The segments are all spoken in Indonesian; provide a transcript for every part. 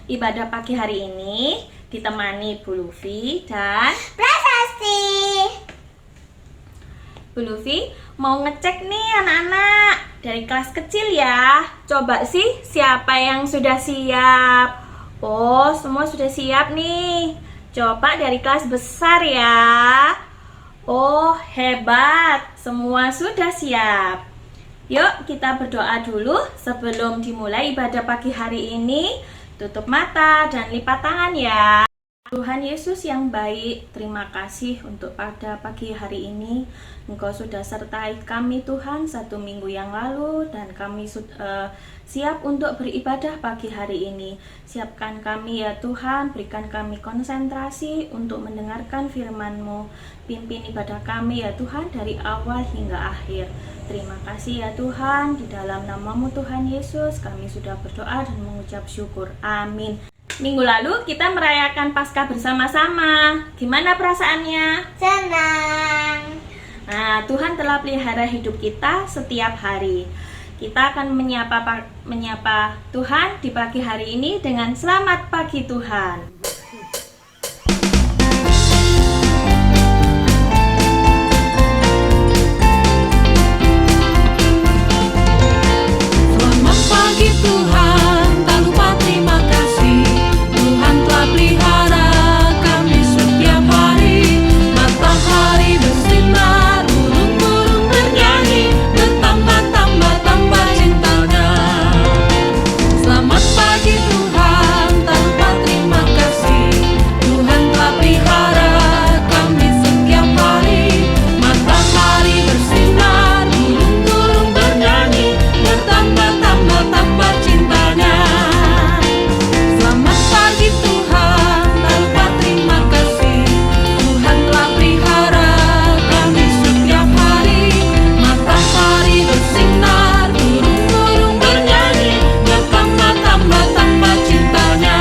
ibadah pagi hari ini ditemani Bu Lufi dan Prasasti. Bu Lufi mau ngecek nih anak-anak dari kelas kecil ya. Coba sih siapa yang sudah siap? Oh, semua sudah siap nih. Coba dari kelas besar ya. Oh, hebat. Semua sudah siap. Yuk kita berdoa dulu sebelum dimulai ibadah pagi hari ini. Tutup mata dan lipat tangan ya. Tuhan Yesus yang baik, terima kasih untuk pada pagi hari ini. Engkau sudah sertai kami Tuhan 1 minggu yang lalu dan kami siap untuk beribadah pagi hari ini. Siapkan kami ya Tuhan, berikan kami konsentrasi untuk mendengarkan firman-Mu. Pimpin ibadah kami ya Tuhan dari awal hingga akhir. Terima kasih ya Tuhan, di dalam nama-Mu Tuhan Yesus kami sudah berdoa dan mengucap syukur. Amin. Minggu lalu kita merayakan Paskah bersama-sama. Gimana perasaannya? Senang. Nah, Tuhan telah pelihara hidup kita setiap hari. Kita akan menyapa Tuhan di pagi hari ini dengan selamat pagi Tuhan. Selamat pagi Tuhan, tak lupa terima kasih. Tuhan telah pelihara kami setiap hari. Matahari bersinar, burung-burung bernyanyi, bertambah-tambah cintanya. Selamat pagi Tuhan, tak lupa terima kasih. Tuhan telah pelihara kami setiap hari. Matahari bersinar, burung-burung bernyanyi, bertambah-tambah cintanya. Selamat pagi Tuhan, tak lupa terima kasih. Tuhan telah pelihara kami setiap hari. Matahari bersinar, burung-burung bernyanyi, bertambah cintanya.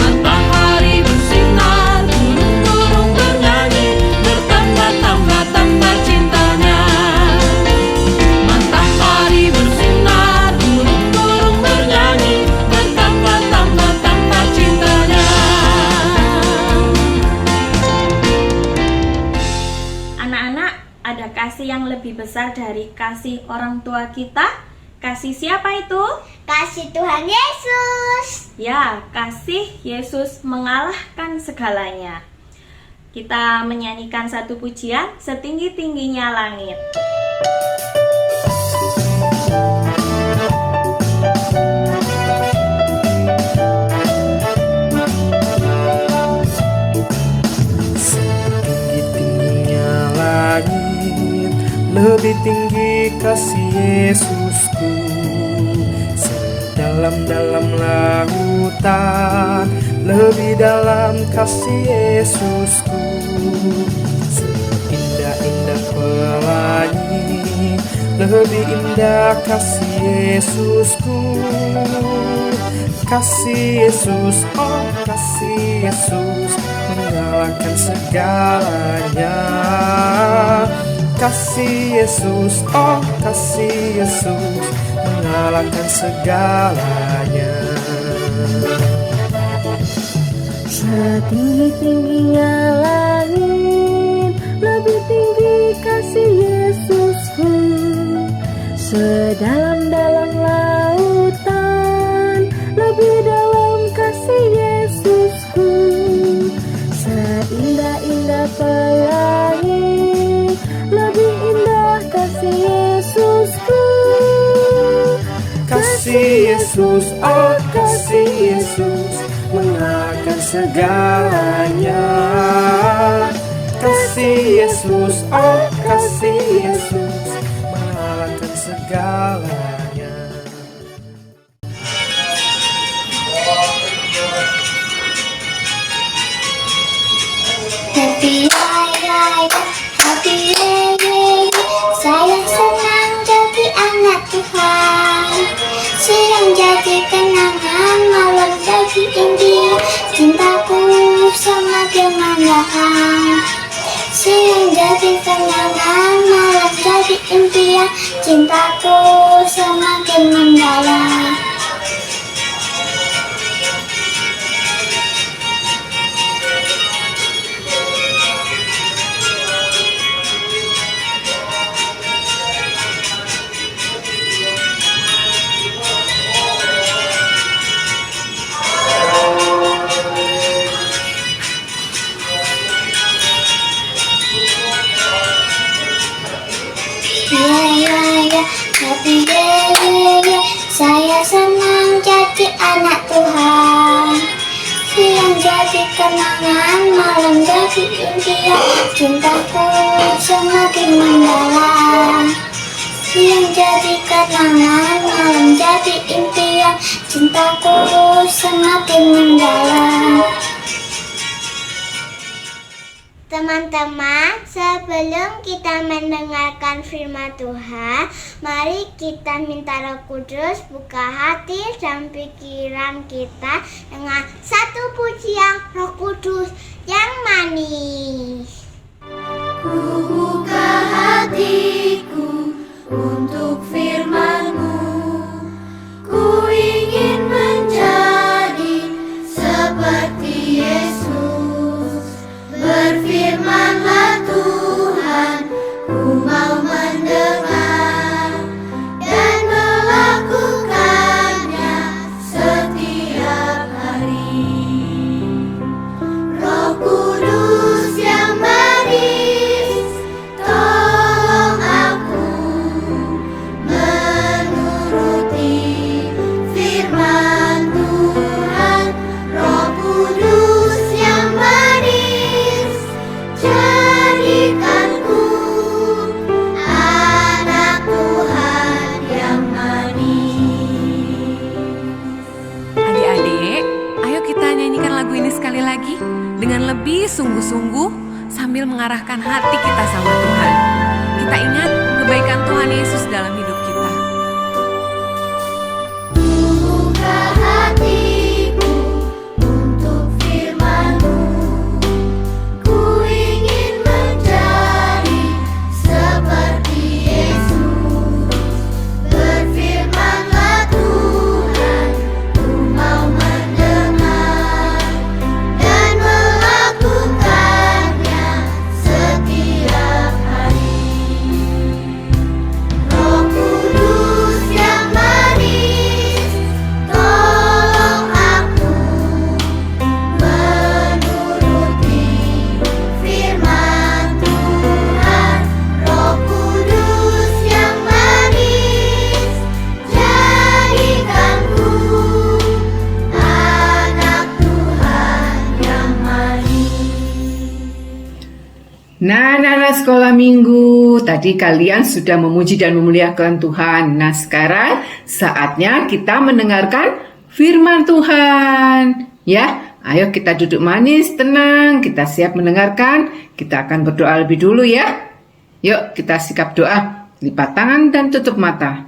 Matahari bersinar, burung-burung bernyanyi, bertambah cintanya. Matahari bersinar, burung-burung bernyanyi, bertambah cintanya. Anak-anak, ada kasih yang lebih besar dari kasih orang tua kita? Kasih siapa itu? Kasih Tuhan Yesus. Ya, kasih Yesus mengalahkan segalanya. Kita menyanyikan satu pujian, setinggi-tingginya langit. Setinggi-tingginya langit, lebih tinggi kasih Yesusku. Sedalam-dalam lautan, lebih dalam kasih Yesusku. Seindah-indah pelangi, lebih indah kasih Yesusku. Kasih Yesus, oh kasih Yesus, mengalahkan segalanya. Kasih Yesus, oh kasih Yesus, mengalahkan segalanya. Setinggi-tingginya langit, lebih tinggi kasih Yesusku. Sedalam-dalam lautan, lebih dalam kasih Yesusku. Seindah-indah pelangi, lebih indah kasih Yesusku. Kasih Yesus, oh kasih Yesus, mengalahkan segalanya. Kasih Yesus, oh kasih Yesus, mengalahkan segalanya. Happy raya, happy raya. Saya senang jadi anak Tuhan. Siang jadi kenangan, malam jadi indah. Cintaku semakin mendalam. Siang jadi kenangan, malam jadi impian. Cintaku semakin mendalam. jadi kenangan, malam jadi impian, cintaku semakin mendalam. Siang jadi kenangan, malam jadi impian, cintaku semakin mendalam. Teman-teman, sebelum kita mendengarkan firman Tuhan, mari kita minta Roh Kudus buka hati dan pikiran kita dengan satu pujian Roh Kudus yang manis. Ku buka hatiku untuk firman-Mu, ku ingin menjadi seperti Yesus. Berfirmanlah Tuhan, ku mau mendengar dan melakukannya setiap hari. Roh Kudus yang manis, tolong aku menuruti firman Tuhan. Roh Kudus yang manis, jadikanku anak Tuhan yang manis. Adik-adik, ayo kita nyanyikan lagu ini sekali lagi dengan lebih sungguh-sungguh sambil mengarahkan hati kita sama Tuhan. Kita ingat kebaikan Tuhan Yesus dalam hidup kita. Buka hatiku untuk firman-Mu, ku ingin menjadi seperti Yesus. Berfirmanlah Tuhan, ku mau mendengar dan melakukannya setiap hari. Roh Kudus yang manis, tolong aku menuruti firman Tuhan. Roh Kudus yang manis, jadikanku anak Tuhan yang manis. Nah, anak-anak sekolah minggu, tadi kalian sudah memuji dan memuliakan Tuhan. Nah, sekarang saatnya kita mendengarkan firman Tuhan. Ya, ayo kita duduk manis, tenang, kita siap mendengarkan. Kita akan berdoa lebih dulu ya. Yuk, kita sikap doa, lipat tangan dan tutup mata.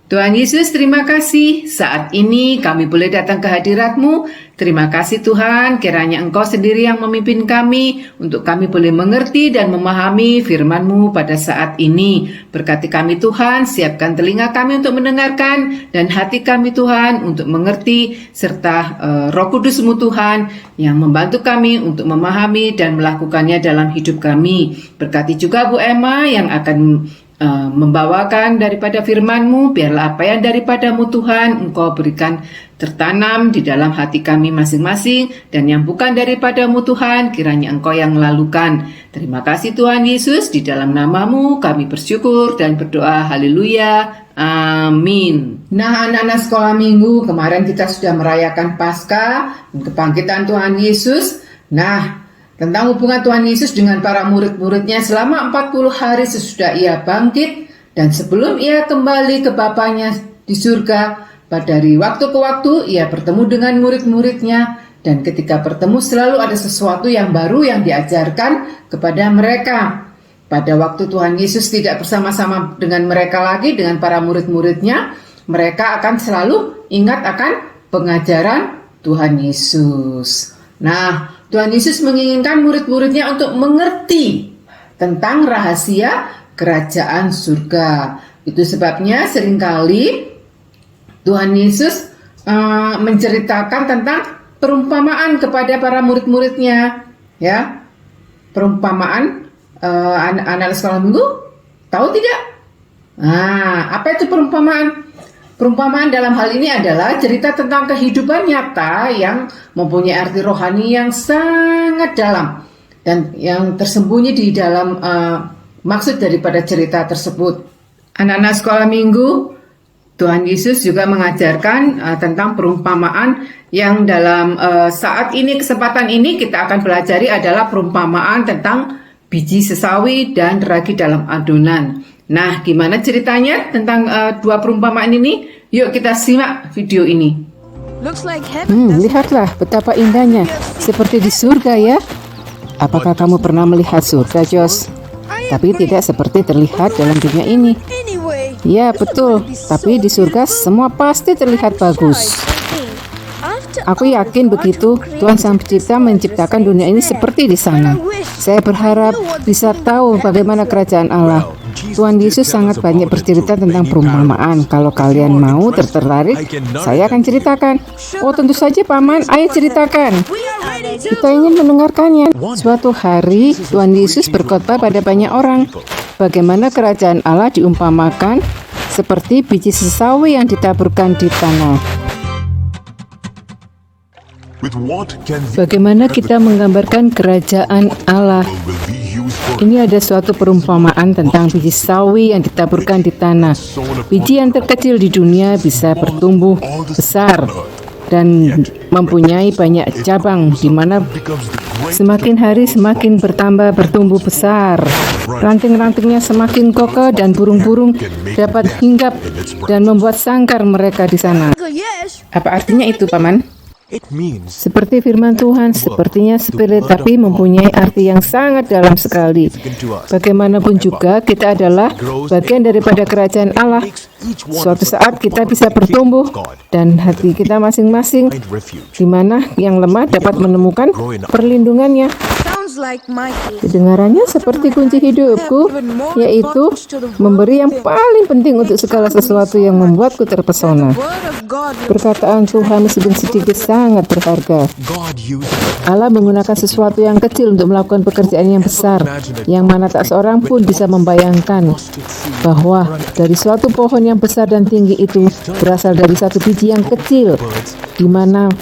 Tuhan Yesus, terima kasih saat ini kami boleh datang ke hadirat-Mu. Terima kasih Tuhan, kiranya Engkau sendiri yang memimpin kami untuk kami boleh mengerti dan memahami firman-Mu pada saat ini. Berkati kami Tuhan, siapkan telinga kami untuk mendengarkan dan hati kami Tuhan untuk mengerti serta Roh Kudus-Mu Tuhan yang membantu kami untuk memahami dan melakukannya dalam hidup kami. Berkati juga Bu Emma yang akan membawakan daripada firman-Mu, biarlah apa yang daripada-Mu Tuhan Engkau berikan tertanam di dalam hati kami masing-masing, dan yang bukan daripada-Mu Tuhan kiranya Engkau yang lalukan. Terima kasih Tuhan Yesus, di dalam nama-Mu kami bersyukur dan berdoa, haleluya, amin. Nah, anak-anak sekolah minggu, kemarin kita sudah merayakan Paskah dan kebangkitan Tuhan Yesus. Nah, tentang hubungan Tuhan Yesus dengan para murid-muridnya selama 40 hari sesudah ia bangkit dan sebelum ia kembali ke Bapanya di surga. Dari waktu ke waktu ia bertemu dengan murid-muridnya, dan ketika bertemu selalu ada sesuatu yang baru yang diajarkan kepada mereka. Pada waktu Tuhan Yesus tidak bersama-sama dengan mereka lagi, dengan para murid-muridnya, mereka akan selalu ingat akan pengajaran Tuhan Yesus. Nah, Tuhan Yesus menginginkan murid-muridnya untuk mengerti tentang rahasia kerajaan surga. Itu sebabnya seringkali Tuhan Yesus menceritakan tentang perumpamaan kepada para murid-muridnya. Ya, perumpamaan anak-anak sekolah minggu, tahu tidak? Nah, apa itu perumpamaan? Perumpamaan dalam hal ini adalah cerita tentang kehidupan nyata yang mempunyai arti rohani yang sangat dalam dan yang tersembunyi di dalam maksud daripada cerita tersebut. Anak-anak sekolah minggu, Tuhan Yesus juga mengajarkan tentang perumpamaan yang dalam saat ini, kesempatan ini kita akan pelajari adalah perumpamaan tentang biji sesawi dan ragi dalam adonan. Nah, gimana ceritanya tentang dua perumpamaan ini? Yuk kita simak video ini. Lihatlah betapa indahnya, seperti di surga ya. Apakah kamu pernah melihat surga, Jos? Tapi tidak seperti terlihat dalam dunia ini. Ya, betul. Tapi di surga semua pasti terlihat bagus. Aku yakin begitu Tuhan Sang Pencipta menciptakan dunia ini seperti di sana. Saya berharap bisa tahu bagaimana kerajaan Allah. Tuhan Yesus sangat banyak bercerita tentang perumpamaan. Kalau kalian mau tertarik, saya akan ceritakan. Oh, tentu saja Paman, ayo ceritakan. Kita ingin mendengarkannya. Suatu hari Tuhan Yesus berkhotbah pada banyak orang. Bagaimana kerajaan Allah diumpamakan seperti biji sesawi yang ditaburkan di tanah. Bagaimana kita menggambarkan kerajaan Allah? Ini ada suatu perumpamaan tentang biji sawi yang ditaburkan di tanah. Biji yang terkecil di dunia bisa bertumbuh besar dan mempunyai banyak cabang, di mana semakin hari semakin bertumbuh besar. Ranting-rantingnya semakin kokoh dan burung-burung dapat hinggap dan membuat sangkar mereka di sana. Apa artinya itu, Paman? Seperti firman Tuhan, sepertinya sepele tapi mempunyai arti yang sangat dalam sekali. Bagaimanapun juga kita adalah bagian daripada kerajaan Allah. Suatu saat kita bisa bertumbuh dan hati kita masing-masing, di mana yang lemah dapat menemukan perlindungannya. Kedengarannya seperti kunci hidupku, yaitu memberi yang paling penting untuk segala sesuatu yang membuatku terpesona. Perkataan Tuhan meskipun sedikit sangat berharga. Allah menggunakan sesuatu yang kecil untuk melakukan pekerjaan yang besar, yang mana tak seorang pun bisa membayangkan bahwa dari suatu pohon yang besar dan tinggi itu berasal dari satu biji yang kecil, di mana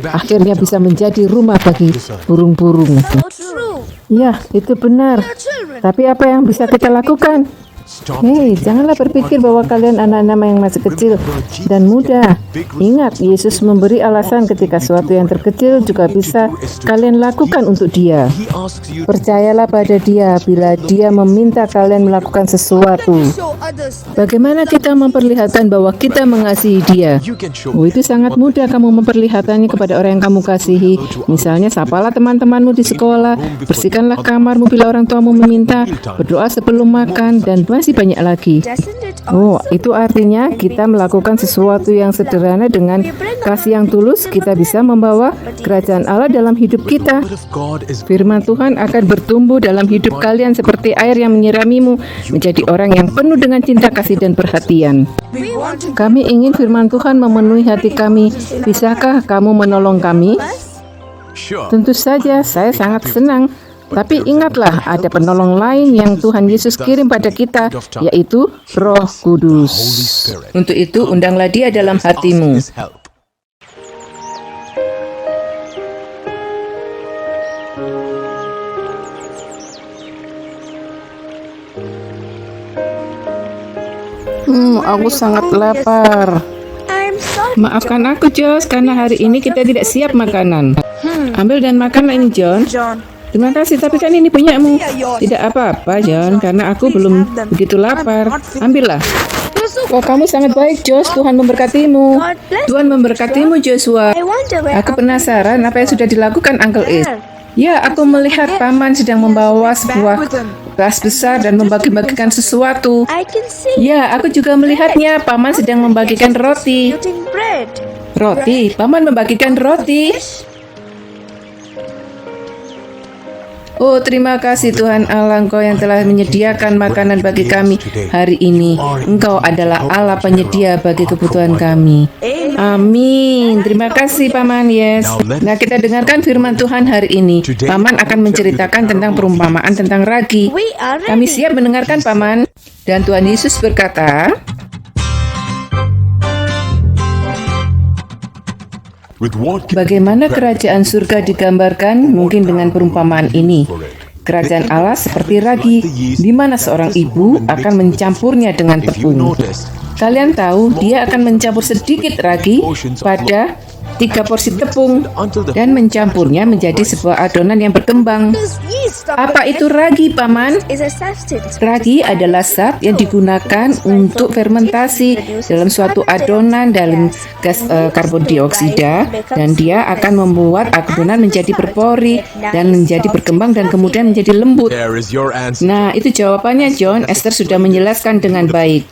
akhirnya bisa menjadi rumah bagi burung-burung. Ya, itu benar. Tapi apa yang bisa kita lakukan? Hei, janganlah berpikir bahwa kalian anak-anak yang masih kecil dan muda. Ingat, Yesus memberi alasan ketika sesuatu yang terkecil juga bisa kalian lakukan untuk Dia. Percayalah pada Dia bila Dia meminta kalian melakukan sesuatu. Bagaimana kita memperlihatkan bahwa kita mengasihi Dia? Oh, itu sangat mudah kamu memperlihatkannya kepada orang yang kamu kasihi. Misalnya, sapalah teman-temanmu di sekolah, bersihkanlah kamarmu bila orang tuamu meminta, berdoa sebelum makan, dan masih banyak lagi. Oh, itu artinya kita melakukan sesuatu yang sederhana dengan kasih yang tulus, kita bisa membawa kerajaan Allah dalam hidup kita. Firman Tuhan akan bertumbuh dalam hidup kalian seperti air yang menyiramimu, menjadi orang yang penuh dengan cinta kasih dan perhatian. Kami ingin firman Tuhan memenuhi hati kami. Bisakah kamu menolong kami? Tentu saja, saya sangat senang. Tapi ingatlah, ada penolong lain yang Tuhan Yesus kirim pada kita, yaitu Roh Kudus. Untuk itu, undanglah Dia dalam hatimu. Aku sangat lapar. Maafkan aku, Jos, karena hari ini kita tidak siap makanan. Ambil dan makanlah ini, John. Terima kasih, tapi kan ini punyamu. Tidak apa-apa, John, karena aku belum begitu lapar. Ambillah. Oh, kamu sangat baik, Jos. Tuhan memberkatimu. Tuhan memberkatimu, Joshua. Aku penasaran apa yang sudah dilakukan Uncle Is. Ya, aku melihat Paman sedang membawa sebuah gelas besar dan membagi-bagikan sesuatu. Ya, aku juga melihatnya. Paman sedang membagikan roti. Roti? Paman membagikan roti? Oh, terima kasih Tuhan Allah, Engkau yang telah menyediakan makanan bagi kami hari ini. Engkau adalah Allah penyedia bagi kebutuhan kami. Amin. Terima kasih Paman. Yes. Nah, kita dengarkan firman Tuhan hari ini. Paman akan menceritakan tentang perumpamaan tentang ragi. Kami siap mendengarkan, Paman. Dan Tuhan Yesus berkata, bagaimana kerajaan surga digambarkan? Mungkin dengan perumpamaan ini. Kerajaan Allah seperti ragi, di mana seorang ibu akan mencampurnya dengan tepung. Kalian tahu, dia akan mencampur sedikit ragi pada 3 porsi tepung dan mencampurnya menjadi sebuah adonan yang berkembang. Apa itu ragi, Paman? Ragi adalah zat yang digunakan untuk fermentasi dalam suatu adonan dalam gas karbon dioksida, dan dia akan membuat adonan menjadi berpori dan menjadi berkembang dan kemudian menjadi lembut. Nah, itu jawabannya, John. Esther sudah menjelaskan dengan baik.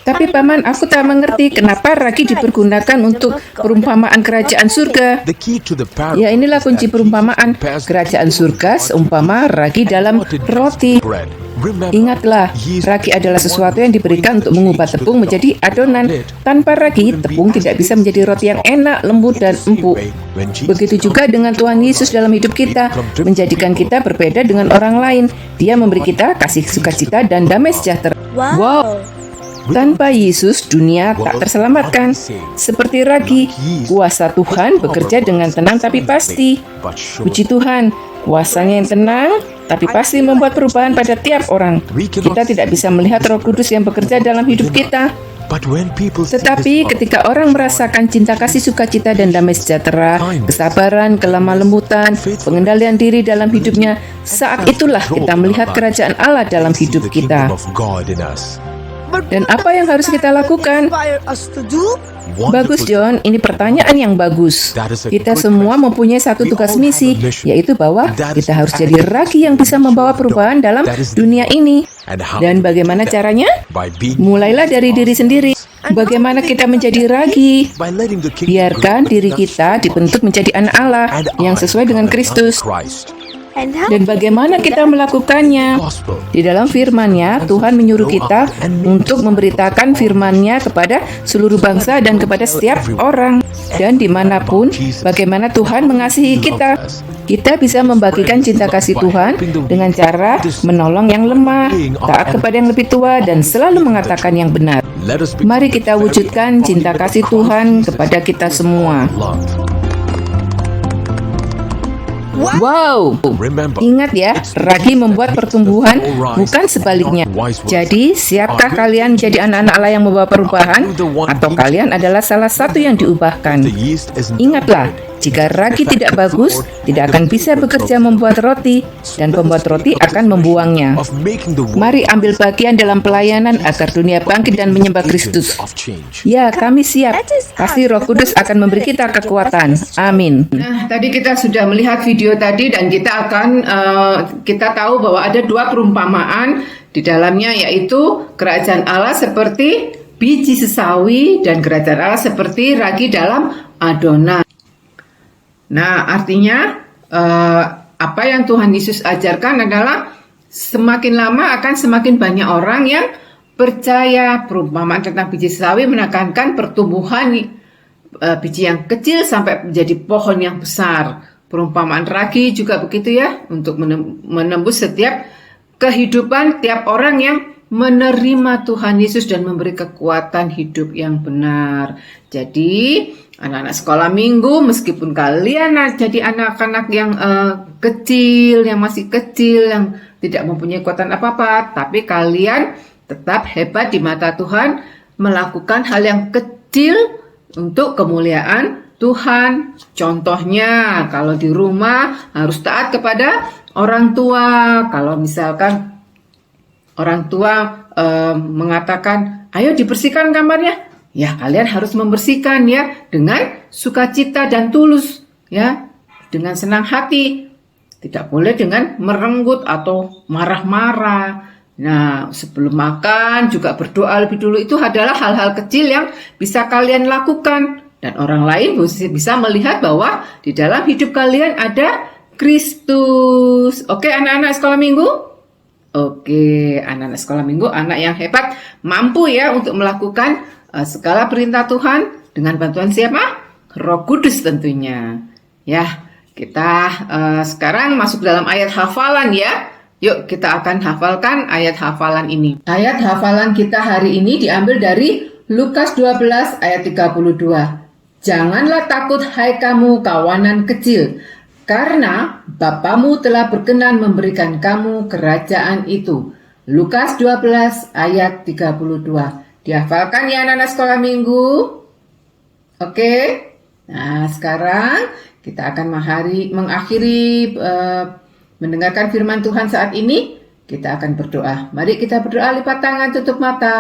Tapi Paman, aku tak mengerti kenapa ragi dipergunakan untuk perumpamaan kerajaan surga. Ya, inilah kunci perumpamaan kerajaan surga seumpama ragi dalam roti. Ingatlah, ragi adalah sesuatu yang diberikan untuk mengubah tepung menjadi adonan. Tanpa ragi, tepung tidak bisa menjadi roti yang enak, lembut, dan empuk. Begitu juga dengan Tuhan Yesus dalam hidup kita, menjadikan kita berbeda dengan orang lain. Dia memberi kita kasih sukacita dan damai sejahtera. Wow! Tanpa Yesus, dunia tak terselamatkan. Seperti ragi, kuasa Tuhan bekerja dengan tenang tapi pasti. Puji Tuhan, kuasanya yang tenang tapi pasti membuat perubahan pada tiap orang. Kita tidak bisa melihat Roh Kudus yang bekerja dalam hidup kita. Tetapi ketika orang merasakan cinta kasih sukacita dan damai sejahtera, kesabaran, kelemah lembutan, pengendalian diri dalam hidupnya, saat itulah kita melihat kerajaan Allah dalam hidup kita. Dan apa yang harus kita lakukan? Bagus, John. Ini pertanyaan yang bagus. Kita semua mempunyai satu tugas misi, yaitu bahwa kita harus jadi ragi yang bisa membawa perubahan dalam dunia ini. Dan bagaimana caranya? Mulailah dari diri sendiri. Bagaimana kita menjadi ragi? Biarkan diri kita dibentuk menjadi anak Allah yang sesuai dengan Kristus. Dan bagaimana kita melakukannya? Di dalam firman-Nya, Tuhan menyuruh kita untuk memberitakan firman-Nya kepada seluruh bangsa dan kepada setiap orang. Dan dimanapun, bagaimana Tuhan mengasihi kita. Kita bisa membagikan cinta kasih Tuhan dengan cara menolong yang lemah, taat kepada yang lebih tua, dan selalu mengatakan yang benar. Mari kita wujudkan cinta kasih Tuhan kepada kita semua. Wow, ingat ya, ragi membuat pertumbuhan, bukan sebaliknya. Jadi, siapkah kalian menjadi anak-anak Allah yang membawa perubahan? Atau kalian adalah salah satu yang diubahkan? Ingatlah, jika ragi tidak bagus, tidak akan bisa bekerja membuat roti, dan pembuat roti akan membuangnya. Mari ambil bagian dalam pelayanan agar dunia bangkit dan menyembah Kristus. Ya, kami siap. Pasti Roh Kudus akan memberi kita kekuatan. Amin. Nah, tadi kita sudah melihat video tadi dan kita akan kita tahu bahwa ada 2 perumpamaan di dalamnya, yaitu kerajaan Allah seperti biji sesawi dan kerajaan Allah seperti ragi dalam adonan. Nah, artinya apa yang Tuhan Yesus ajarkan adalah semakin lama akan semakin banyak orang yang percaya. Perumpamaan tentang biji sesawi menekankan pertumbuhan biji yang kecil sampai menjadi pohon yang besar. Perumpamaan ragi juga begitu ya, untuk menembus setiap kehidupan tiap orang yang menerima Tuhan Yesus dan memberi kekuatan hidup yang benar. Jadi, anak-anak sekolah minggu, meskipun kalian jadi anak-anak yang kecil, yang masih kecil, yang tidak mempunyai kekuatan apa-apa, tapi kalian tetap hebat di mata Tuhan, melakukan hal yang kecil untuk kemuliaan Tuhan. Contohnya, kalau di rumah harus taat kepada orang tua. Kalau misalkan orang tua mengatakan, ayo dibersihkan kamarnya, ya kalian harus membersihkan ya dengan sukacita dan tulus, ya dengan senang hati. Tidak boleh dengan merenggut atau marah-marah. Nah, sebelum makan juga berdoa lebih dulu. Itu adalah hal-hal kecil yang bisa kalian lakukan. Dan orang lain bisa melihat bahwa di dalam hidup kalian ada Kristus. Oke, anak-anak sekolah minggu? Oke, anak-anak sekolah minggu, anak yang hebat, mampu ya untuk melakukan segala perintah Tuhan dengan bantuan siapa? Roh Kudus tentunya. Ya, kita sekarang masuk dalam ayat hafalan ya. Yuk kita akan hafalkan ayat hafalan ini. Ayat hafalan kita hari ini diambil dari Lukas 12 ayat 32. Janganlah takut hai kamu kawanan kecil, karena Bapamu telah berkenan memberikan kamu kerajaan itu. Lukas 12 ayat 32. Dihafalkan ya anak-anak sekolah minggu? Oke? Nah, sekarang kita akan mengakhiri mendengarkan firman Tuhan saat ini. Kita akan berdoa. Mari kita berdoa, lipat tangan, tutup mata.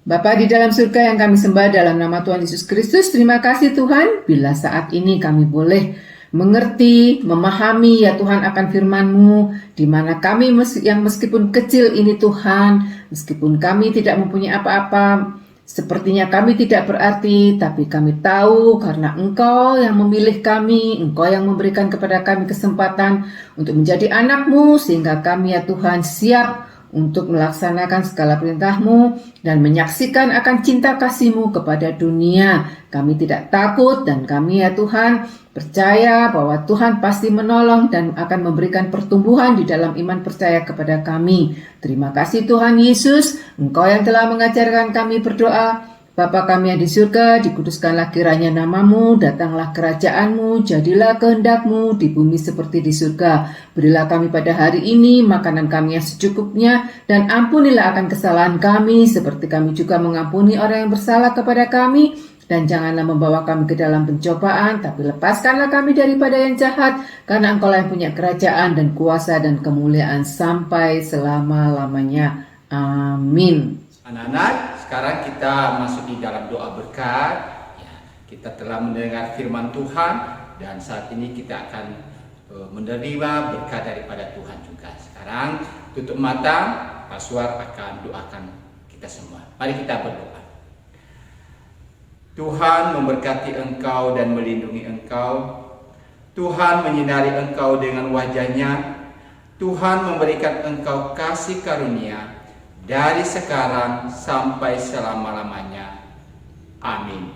Bapa di dalam surga yang kami sembah dalam nama Tuhan Yesus Kristus, terima kasih Tuhan bila saat ini kami boleh mengerti, memahami ya Tuhan akan firman-Mu, di mana kami yang meskipun kecil ini Tuhan, meskipun kami tidak mempunyai apa-apa, sepertinya kami tidak berarti, tapi kami tahu karena Engkau yang memilih kami, Engkau yang memberikan kepada kami kesempatan untuk menjadi anak-Mu, sehingga kami ya Tuhan siap untuk melaksanakan segala perintah-Mu dan menyaksikan akan cinta kasih-Mu kepada dunia. Kami tidak takut dan kami ya Tuhan percaya bahwa Tuhan pasti menolong dan akan memberikan pertumbuhan di dalam iman percaya kepada kami. Terima kasih Tuhan Yesus, Engkau yang telah mengajarkan kami berdoa. Bapa kami yang di surga, dikuduskanlah kiranya nama-Mu, datanglah kerajaan-Mu, jadilah kehendak-Mu di bumi seperti di surga. Berilah kami pada hari ini makanan kami yang secukupnya, dan ampunilah akan kesalahan kami, seperti kami juga mengampuni orang yang bersalah kepada kami. Dan janganlah membawa kami ke dalam pencobaan, tapi lepaskanlah kami daripada yang jahat, karena Engkau yang punya kerajaan dan kuasa dan kemuliaan sampai selama-lamanya. Amin. Anak-anak, sekarang kita masuk di dalam doa berkat. Ya, kita telah mendengar firman Tuhan dan saat ini kita akan menerima berkat daripada Tuhan juga. Sekarang tutup mata, Pak Suar akan doakan kita semua. Mari kita berdoa. Tuhan memberkati engkau dan melindungi engkau. Tuhan menyinari engkau dengan wajah-Nya. Tuhan memberikan engkau kasih karunia dari sekarang sampai selama-lamanya. Amin.